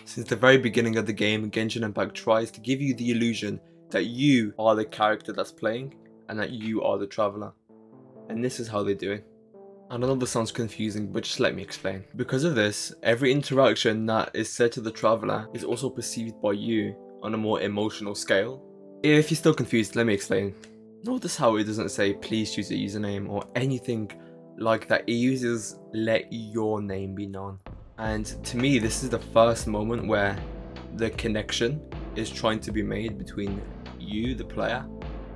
Since the very beginning of the game, Genshin Impact tries to give you the illusion that you are the character that's playing and that you are the traveler. And this is how they do it. I know this sounds confusing, but just let me explain. Because of this, every interaction that is said to the traveler is also perceived by you on a more emotional scale. If you're still confused, let me explain. Notice how it doesn't say please choose a username or anything like that. It uses let your name be known. And to me, this is the first moment where the connection is trying to be made between you, the player,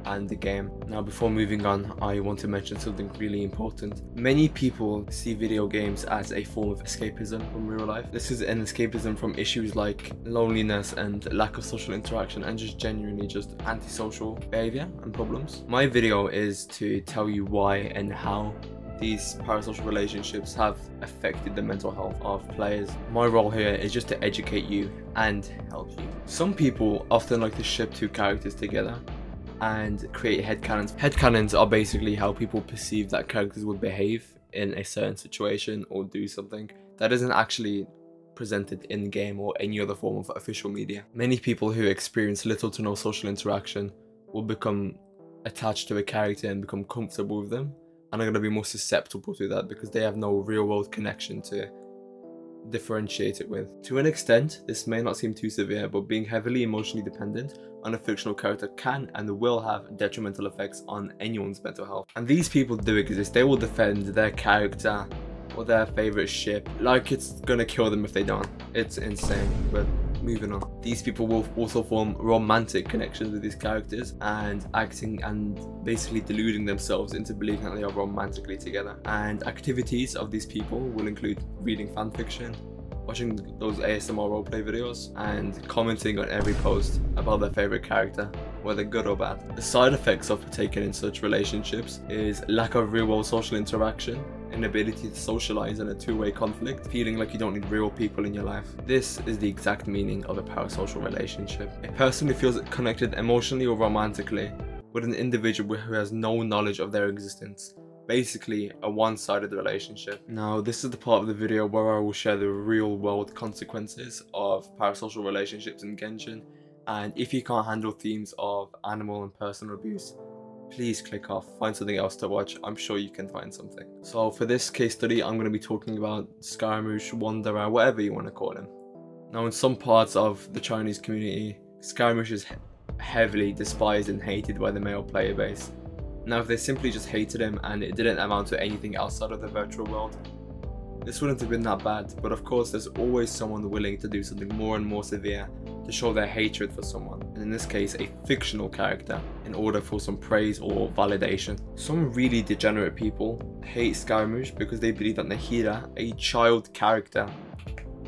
and the game. Now, before moving on, I want to mention something really important. Many people see video games as a form of escapism from real life. This is an escapism from issues like loneliness and lack of social interaction and just genuinely just antisocial behavior and problems. My video is to tell you why and how these parasocial relationships have affected the mental health of players. My role here is just to educate you and help you. Some people often like to ship two characters together and create headcanons. Headcanons are basically how people perceive that characters would behave in a certain situation or do something that isn't actually presented in the game or any other form of official media. Many people who experience little to no social interaction will become attached to a character and become comfortable with them, and are going to be more susceptible to that because they have no real world connection to differentiate it with. To an extent, this may not seem too severe, but being heavily emotionally dependent on a fictional character can and will have detrimental effects on anyone's mental health. And these people do exist. They will defend their character or their favorite ship like it's gonna kill them if they don't. It's insane, but moving on. These people will also form romantic connections with these characters and acting and basically deluding themselves into believing that they are romantically together. And activities of these people will include reading fanfiction, watching those ASMR roleplay videos, and commenting on every post about their favorite character, whether good or bad. The side effects of partaking in such relationships is lack of real-world social interaction, inability to socialize in a two-way conflict, feeling like you don't need real people in your life. This is the exact meaning of a parasocial relationship. A person who feels connected emotionally or romantically with an individual who has no knowledge of their existence. Basically a one-sided relationship. Now, this is the part of the video where I will share the real-world consequences of parasocial relationships in Genshin, and if you can't handle themes of animal and personal abuse, please click off, find something else to watch. I'm sure you can find something. So for this case study, I'm going to be talking about Scaramouche, Wanderer, whatever you want to call him. Now, in some parts of the Chinese community, Scaramouche is heavily despised and hated by the male player base. Now, if they simply just hated him and it didn't amount to anything outside of the virtual world, this wouldn't have been that bad. But of course, there's always someone willing to do something more and more severe to show their hatred for someone, and in this case a fictional character, in order for some praise or validation. Some really degenerate people hate Scaramouche because they believe that Nahira, a child character,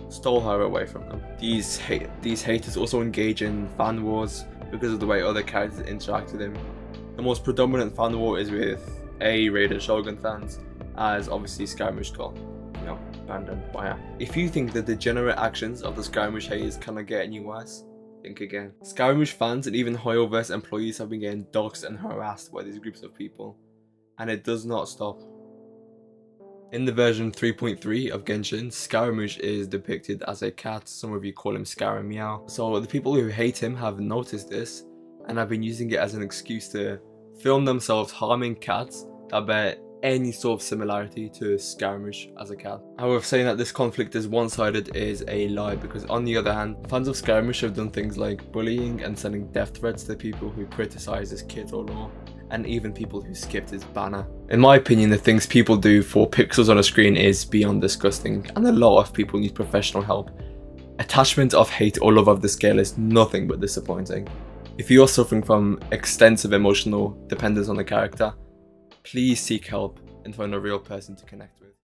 stole her away from them. These haters also engage in fan wars because of the way other characters interact with him. The most predominant fan war is with A-rated Shogun fans, as obviously Scaramouche got, abandoned by her. If you think the degenerate actions of the Scaramouche haters cannot get any worse, think again. Scaramouche fans and even Hoyoverse employees have been getting doxxed and harassed by these groups of people, and it does not stop. In the version 3.3 of Genshin, Scaramouche is depicted as a cat. Some of you call him Scarammeow. So the people who hate him have noticed this and have been using it as an excuse to film themselves harming cats that bear any sort of similarity to Scaramouche as a cat. However, saying that this conflict is one-sided is a lie, because on the other hand, fans of Scaramouche have done things like bullying and sending death threats to people who criticize his kit or lore, and even people who skipped his banner. In my opinion, the things people do for pixels on a screen is beyond disgusting, and a lot of people need professional help. Attachment of hate or love of the scale is nothing but disappointing. If you are suffering from extensive emotional dependence on the character, please seek help and find a real person to connect with.